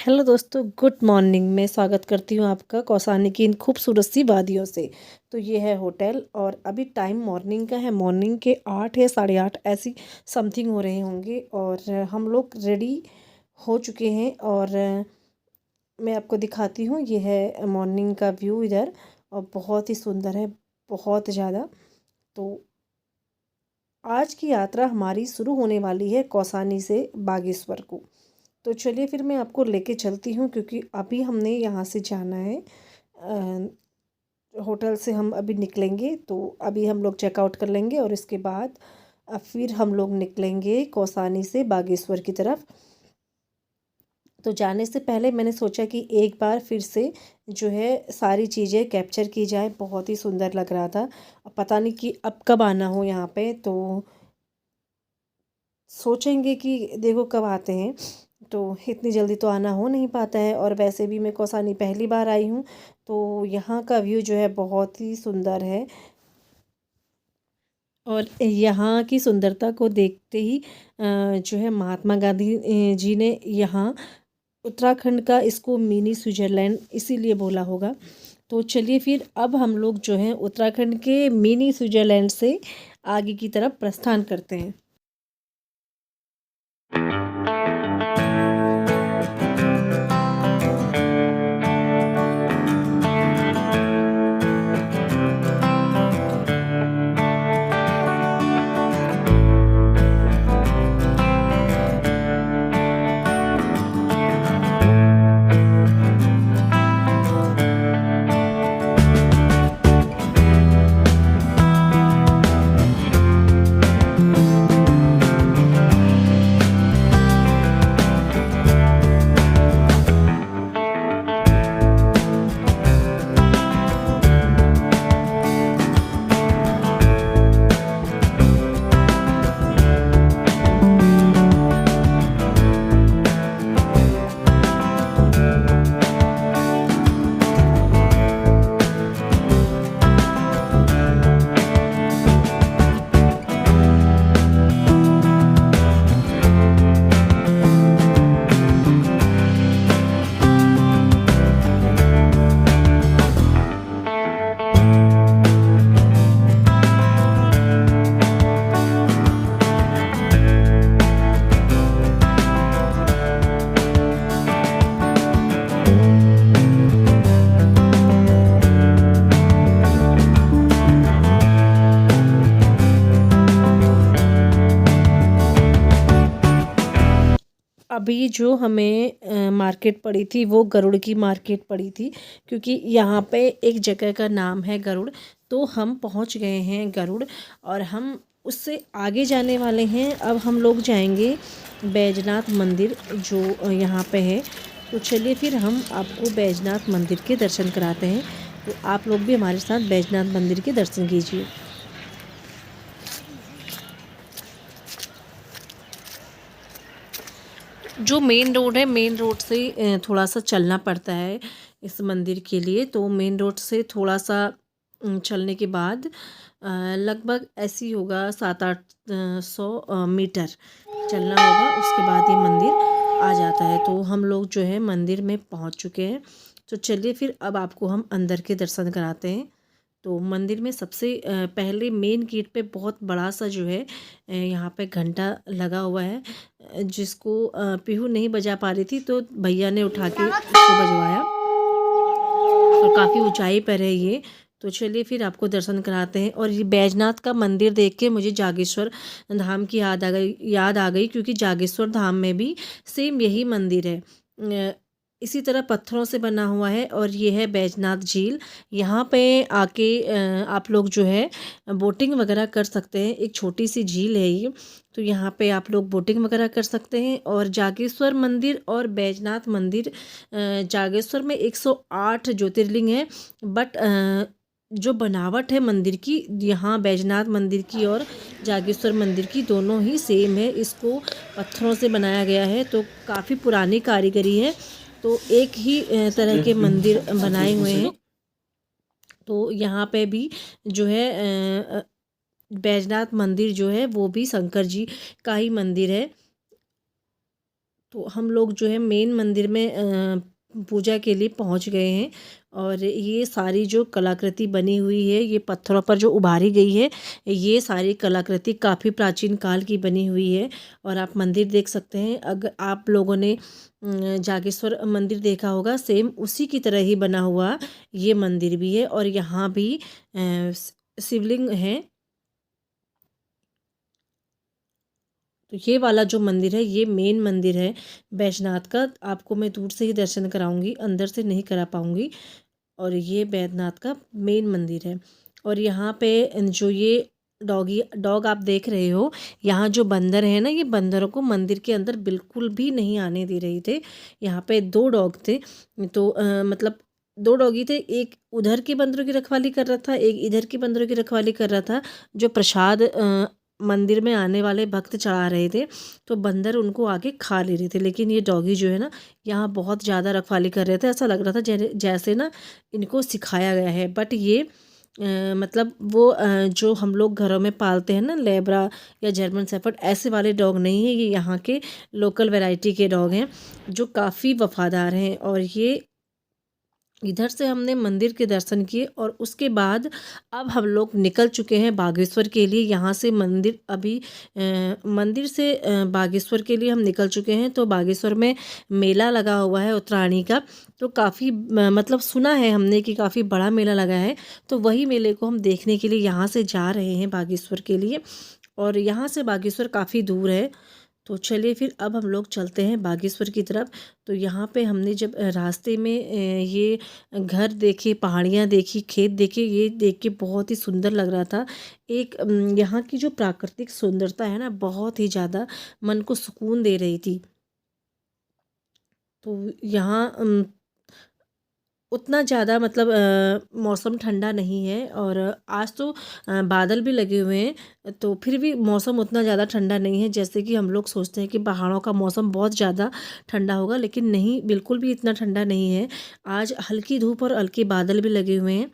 Hello दोस्तों, good morning. मैं स्वागत करती हूँ आपका कौसानी की इन खूबसूरत सी वादियों से। तो ये है होटल और अभी टाइम मॉर्निंग का है। मॉर्निंग के 8 या 8:30 ऐसी समथिंग हो रहे होंगे और हम लोग रेडी हो चुके हैं। और मैं आपको दिखाती हूँ, ये है मॉर्निंग का व्यू इधर और बहुत ही सुंदर है, बहुत ज़्यादा। तो आज की यात्रा हमारी शुरू होने वाली है कौसानी से बागेश्वर को। तो चलिए फिर मैं आपको लेके चलती हूँ, क्योंकि अभी हमने यहाँ से जाना है। होटल से हम अभी निकलेंगे तो अभी हम लोग चेकआउट कर लेंगे और इसके बाद फिर हम लोग निकलेंगे कौसानी से बागेश्वर की तरफ। तो जाने से पहले मैंने सोचा कि एक बार फिर से जो है सारी चीज़ें कैप्चर की जाए। बहुत ही सुंदर लग रहा था। अब पता नहीं कि अब कब आना हो यहाँ पे, तो सोचेंगे कि देखो कब आते हैं। तो इतनी जल्दी तो आना हो नहीं पाता है और वैसे भी मैं कौसानी पहली बार आई हूँ। तो यहाँ का व्यू जो है बहुत ही सुंदर है और यहाँ की सुंदरता को देखते ही जो है महात्मा गांधी जी ने यहाँ उत्तराखंड का इसको मिनी स्विट्ज़रलैंड इसीलिए बोला होगा। तो चलिए फिर अब हम लोग जो हैं उत्तराखंड के मिनी स्विट्ज़रलैंड से आगे की तरफ प्रस्थान करते हैं। अभी जो हमें मार्केट पड़ी थी वो गरुड़ की मार्केट पड़ी थी, क्योंकि यहाँ पे एक जगह का नाम है गरुड़। तो हम पहुँच गए हैं गरुड़ और हम उससे आगे जाने वाले हैं। अब हम लोग जाएंगे बैजनाथ मंदिर जो यहाँ पे है। तो चलिए फिर हम आपको बैजनाथ मंदिर के दर्शन कराते हैं। तो आप लोग भी हमारे साथ बैजनाथ मंदिर के दर्शन कीजिए। जो मेन रोड है, मेन रोड से थोड़ा सा चलना पड़ता है इस मंदिर के लिए। तो मेन रोड से थोड़ा सा चलने के बाद लगभग ऐसी होगा 700-800 मीटर चलना होगा। उसके बाद ये मंदिर आ जाता है। तो हम लोग जो है मंदिर में पहुंच चुके हैं। तो चलिए फिर अब आपको हम अंदर के दर्शन कराते हैं। तो मंदिर में सबसे पहले मेन गेट पे बहुत बड़ा सा जो है यहाँ पे घंटा लगा हुआ है, जिसको पीहू नहीं बजा पा रही थी तो भैया ने उठा के इसको बजवाया और काफ़ी ऊंचाई पर है ये। तो चलिए फिर आपको दर्शन कराते हैं। और ये बैजनाथ का मंदिर देख के मुझे जागेश्वर धाम की याद आ गई, क्योंकि जागेश्वर धाम में भी सेम यही मंदिर है। इसी तरह पत्थरों से बना हुआ है और ये है बैजनाथ झील। यहाँ पे आके आप लोग जो है बोटिंग वगैरह कर सकते हैं। एक छोटी सी झील है ये। तो यहाँ पे आप लोग बोटिंग वगैरह कर सकते हैं। और जागेश्वर मंदिर और बैजनाथ मंदिर, जागेश्वर में 108 ज्योतिर्लिंग है, बट जो बनावट है मंदिर की, यहाँ बैजनाथ मंदिर की और जागेश्वर मंदिर की दोनों ही सेम है। इसको पत्थरों से बनाया गया है, तो काफ़ी पुरानी कारीगरी है। तो एक ही तरह के मंदिर बनाए हुए हैं। तो यहाँ पे भी जो है बैजनाथ मंदिर जो है वो भी शंकर जी का ही मंदिर है। तो हम लोग जो है मेन मंदिर में पूजा के लिए पहुंच गए हैं। और ये सारी जो कलाकृति बनी हुई है, ये पत्थरों पर जो उभारी गई है, ये सारी कलाकृति काफ़ी प्राचीन काल की बनी हुई है। और आप मंदिर देख सकते हैं, अगर आप लोगों ने जागेश्वर मंदिर देखा होगा, सेम उसी की तरह ही बना हुआ ये मंदिर भी है। और यहाँ भी शिवलिंग है। तो ये वाला जो मंदिर है, ये मेन मंदिर है बैजनाथ का। आपको मैं दूर से ही दर्शन कराऊंगी, अंदर से नहीं करा पाऊंगी। और ये बैजनाथ का मेन मंदिर है। और यहाँ पे जो ये डॉग आप देख रहे हो, यहाँ जो बंदर है ना, ये बंदरों को मंदिर के अंदर बिल्कुल भी नहीं आने दे रहे थे। यहाँ पे 2 डॉग थे। तो मतलब 2 डॉगी थे, एक उधर के बंदरों की रखवाली कर रहा था, एक इधर के बंदरों की रखवाली कर रहा था। जो प्रसाद मंदिर में आने वाले भक्त चढ़ा रहे थे, तो बंदर उनको आके खा ले रहे थे। लेकिन ये डॉगी जो है ना, यहाँ बहुत ज़्यादा रखवाली कर रहे थे। ऐसा लग रहा था जैसे ना इनको सिखाया गया है। बट ये मतलब वो जो हम लोग घरों में पालते हैं ना, लेब्रा या जर्मन शेफर्ड, ऐसे वाले डॉग नहीं है। ये यहाँ के लोकल वैरायटी के डॉग हैं जो काफ़ी वफादार हैं। और ये इधर से हमने मंदिर के दर्शन किए और उसके बाद अब हम लोग निकल चुके हैं बागेश्वर के लिए। यहाँ से मंदिर अभी मंदिर से बागेश्वर के लिए हम निकल चुके हैं। तो बागेश्वर में मेला लगा हुआ है उत्तरायणी का। तो काफ़ी मतलब सुना है हमने कि काफ़ी बड़ा मेला लगा है। तो वही मेले को हम देखने के लिए यहाँ से जा रहे हैं बागेश्वर के लिए। और यहाँ से बागेश्वर काफ़ी दूर है। तो चलिए फिर अब हम लोग चलते हैं बागेश्वर की तरफ। तो यहाँ पे हमने जब रास्ते में ये घर देखे, पहाड़ियाँ देखी, खेत देखे, ये देख के बहुत ही सुंदर लग रहा था। एक यहाँ की जो प्राकृतिक सुंदरता है ना, बहुत ही ज़्यादा मन को सुकून दे रही थी। तो यहाँ उतना ज़्यादा मतलब मौसम ठंडा नहीं है। और आज तो बादल भी लगे हुए हैं, तो फिर भी मौसम उतना ज़्यादा ठंडा नहीं है जैसे कि हम लोग सोचते हैं कि पहाड़ों का मौसम बहुत ज़्यादा ठंडा होगा। लेकिन नहीं, बिल्कुल भी इतना ठंडा नहीं है। आज हल्की धूप और हल्के बादल भी लगे हुए हैं।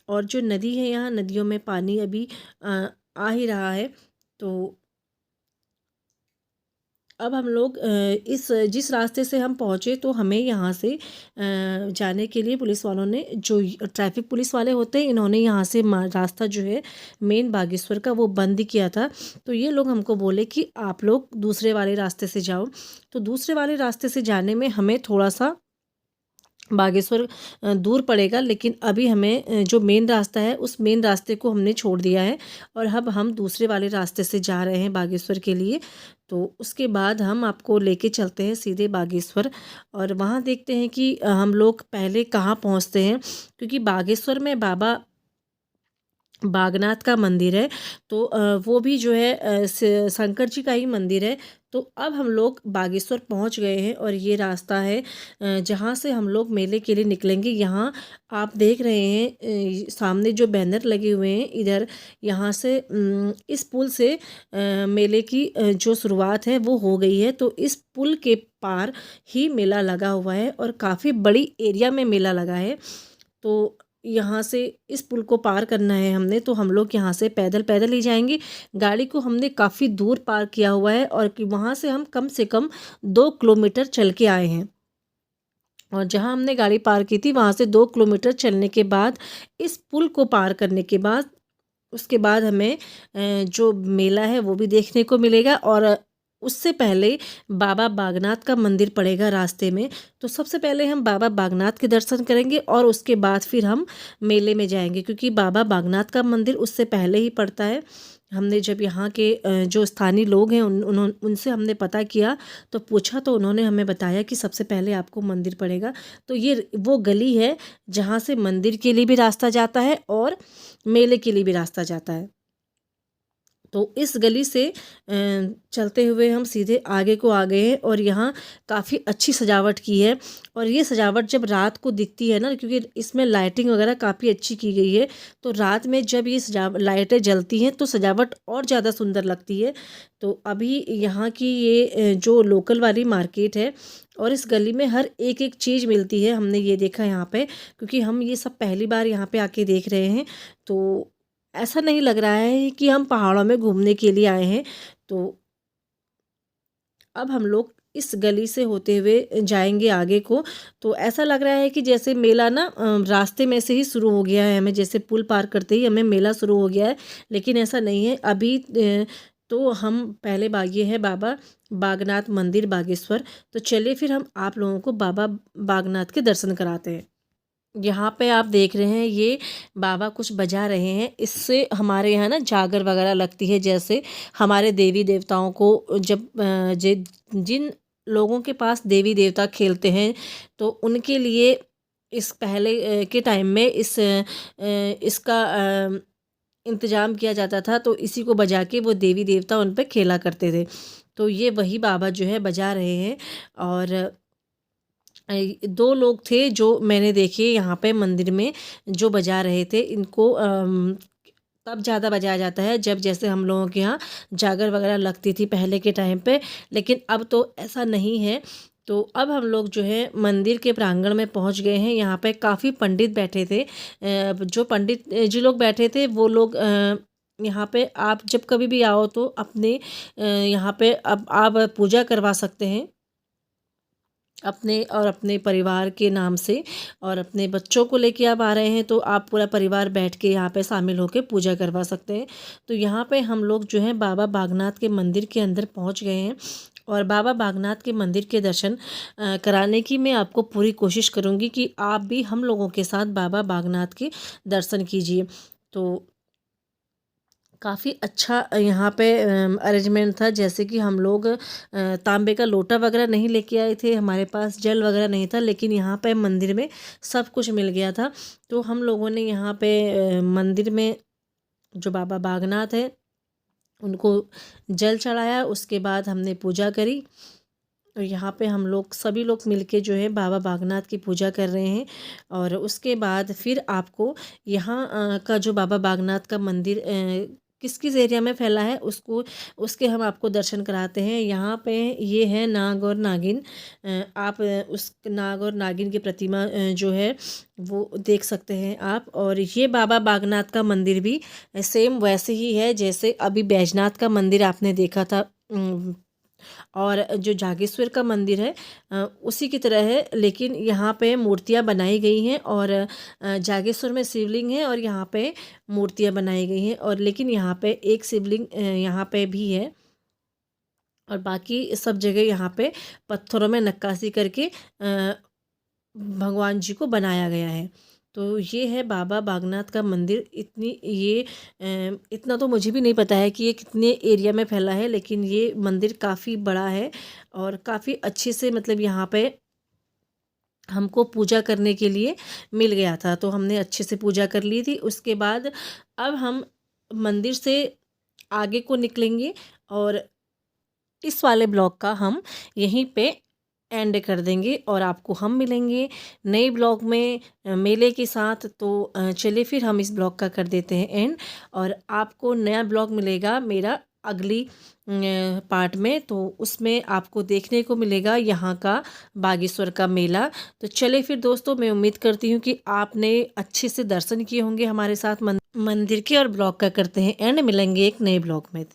और जो नदी है, यहाँ नदियों में पानी अभी आ ही रहा है। तो अब हम लोग इस जिस रास्ते से हम पहुँचे, तो हमें यहाँ से जाने के लिए पुलिस वालों ने, जो ट्रैफिक पुलिस वाले होते हैं, इन्होंने यहाँ से रास्ता जो है मेन बागेश्वर का वो बंद किया था। तो ये लोग हमको बोले कि आप लोग दूसरे वाले रास्ते से जाओ। तो दूसरे वाले रास्ते से जाने में हमें थोड़ा सा बागेश्वर दूर पड़ेगा। लेकिन अभी हमें जो मेन रास्ता है, उस मेन रास्ते को हमने छोड़ दिया है और अब हम दूसरे वाले रास्ते से जा रहे हैं बागेश्वर के लिए। तो उसके बाद हम आपको लेके चलते हैं सीधे बागेश्वर और वहाँ देखते हैं कि हम लोग पहले कहाँ पहुँचते हैं। क्योंकि बागेश्वर में बाबा बागनाथ का मंदिर है। तो वो भी जो है शंकर जी का ही मंदिर है। तो अब हम लोग बागेश्वर पहुंच गए हैं और ये रास्ता है जहां से हम लोग मेले के लिए निकलेंगे। यहाँ आप देख रहे हैं सामने जो बैनर लगे हुए हैं इधर, यहाँ से इस पुल से मेले की जो शुरुआत है वो हो गई है। तो इस पुल के पार ही मेला लगा हुआ है और काफ़ी बड़ी एरिया में मेला लगा है। तो यहाँ से इस पुल को पार करना है हमने, तो हम लोग यहाँ से पैदल पैदल ही जाएंगे। गाड़ी को हमने काफ़ी दूर पार्क किया हुआ है और कि वहाँ से हम कम से कम 2 किलोमीटर चल के आए हैं। और जहाँ हमने गाड़ी पार्क की थी, वहाँ से 2 किलोमीटर चलने के बाद, इस पुल को पार करने के बाद, उसके बाद हमें जो मेला है वो भी देखने को मिलेगा। और उससे पहले बाबा बागनाथ का मंदिर पड़ेगा रास्ते में। तो सबसे पहले हम बाबा बागनाथ के दर्शन करेंगे और उसके बाद फिर हम मेले में जाएंगे, क्योंकि बाबा बागनाथ का मंदिर उससे पहले ही पड़ता है। हमने जब यहाँ के जो स्थानीय लोग हैं उनसे हमने पता किया, तो पूछा, तो उन्होंने हमें बताया कि सबसे पहले आपको मंदिर पड़ेगा। तो ये वो गली है जहाँ से मंदिर के लिए भी रास्ता जाता है और मेले के लिए भी रास्ता जाता है। तो इस गली से चलते हुए हम सीधे आगे को आ गए हैं और यहाँ काफ़ी अच्छी सजावट की है। और ये सजावट जब रात को दिखती है ना, क्योंकि इसमें लाइटिंग वगैरह काफ़ी अच्छी की गई है, तो रात में जब ये लाइटें जलती हैं तो सजावट और ज़्यादा सुंदर लगती है। तो अभी यहाँ की ये जो लोकल वाली मार्केट है और इस गली में हर एक एक चीज़ मिलती है, हमने ये देखा यहाँ पे, क्योंकि हम ये सब पहली बार यहाँ पे आके देख रहे हैं। तो ऐसा नहीं लग रहा है कि हम पहाड़ों में घूमने के लिए आए हैं। तो अब हम लोग इस गली से होते हुए जाएंगे आगे को, तो ऐसा लग रहा है कि जैसे मेला ना रास्ते में से ही शुरू हो गया है, हमें जैसे पुल पार करते ही हमें मेला शुरू हो गया है, लेकिन ऐसा नहीं है अभी। तो हम पहले ये है बाबा बागनाथ मंदिर बागेश्वर। तो चलिए फिर हम आप लोगों को बाबा बागनाथ के दर्शन कराते हैं। यहाँ पे आप देख रहे हैं ये बाबा कुछ बजा रहे हैं, इससे हमारे यहाँ ना जागर वगैरह लगती है। जैसे हमारे देवी देवताओं को जब जिन लोगों के पास देवी देवता खेलते हैं तो उनके लिए इस पहले के टाइम में इसका इंतज़ाम किया जाता था, तो इसी को बजा के वो देवी देवता उन पे खेला करते थे। तो ये वही बाबा जो है बजा रहे हैं। और दो लोग थे जो मैंने देखे यहाँ पे मंदिर में जो बजा रहे थे। इनको तब ज़्यादा बजाया जाता है जब जैसे हम लोगों के यहाँ जागर वगैरह लगती थी पहले के टाइम पे, लेकिन अब तो ऐसा नहीं है। तो अब हम लोग जो है मंदिर के प्रांगण में पहुँच गए हैं। यहाँ पे काफ़ी पंडित बैठे थे। जो पंडित जी लोग बैठे थे वो लोग यहाँ पे आप जब कभी भी आओ तो अपने यहाँ पे अब आप पूजा करवा सकते हैं अपने और अपने परिवार के नाम से। और अपने बच्चों को लेके आप आ रहे हैं तो आप पूरा परिवार बैठ के यहाँ पे शामिल होकर पूजा करवा सकते हैं। तो यहाँ पे हम लोग जो है बाबा बागनाथ के मंदिर के अंदर पहुँच गए हैं। और बाबा बागनाथ के मंदिर के दर्शन कराने की मैं आपको पूरी कोशिश करूँगी कि आप भी हम लोगों के साथ बाबा बागनाथ के दर्शन कीजिए। तो काफ़ी अच्छा यहाँ पे अरेंजमेंट था। जैसे कि हम लोग तांबे का लोटा वगैरह नहीं लेके आए थे, हमारे पास जल वगैरह नहीं था, लेकिन यहाँ पे मंदिर में सब कुछ मिल गया था। तो हम लोगों ने यहाँ पे मंदिर में जो बाबा बागनाथ है उनको जल चढ़ाया, उसके बाद हमने पूजा करी। और यहाँ पे हम लोग सभी लोग मिलके जो है बाबा बागनाथ की पूजा कर रहे हैं। और उसके बाद फिर आपको यहाँ का जो बाबा बागनाथ का मंदिर किस किस एरिया में फैला है उसके हम आपको दर्शन कराते हैं। यहाँ पे ये है नाग और नागिन। आप उस नाग और नागिन की प्रतिमा जो है वो देख सकते हैं आप। और ये बाबा बागनाथ का मंदिर भी सेम वैसे ही है जैसे अभी बैजनाथ का मंदिर आपने देखा था। और जो जागेश्वर का मंदिर है उसी की तरह है, लेकिन यहाँ पे मूर्तियाँ बनाई गई हैं। और जागेश्वर में शिवलिंग है और यहाँ पे मूर्तियाँ बनाई गई हैं। और लेकिन यहाँ पे एक शिवलिंग यहाँ पे भी है और बाकी सब जगह यहाँ पे पत्थरों में नक्काशी करके भगवान जी को बनाया गया है। तो ये है बाबा बागनाथ का मंदिर। इतना तो मुझे भी नहीं पता है कि ये कितने एरिया में फैला है, लेकिन ये मंदिर काफ़ी बड़ा है और काफ़ी अच्छे से मतलब यहाँ पे हमको पूजा करने के लिए मिल गया था। तो हमने अच्छे से पूजा कर ली थी। उसके बाद अब हम मंदिर से आगे को निकलेंगे और इस वाले ब्लॉग का हम यहीं पे एंड कर देंगे और आपको हम मिलेंगे नए ब्लॉग में मेले के साथ। तो चलिए फिर हम इस ब्लॉग का कर देते हैं एंड, और आपको नया ब्लॉग मिलेगा मेरा अगली पार्ट में। तो उसमें आपको देखने को मिलेगा यहाँ का बागेश्वर का मेला। तो चलिए फिर दोस्तों, मैं उम्मीद करती हूँ कि आपने अच्छे से दर्शन किए होंगे हमारे साथ मंदिर के। और ब्लॉग का करते हैं एंड, मिलेंगे एक नए ब्लॉग में।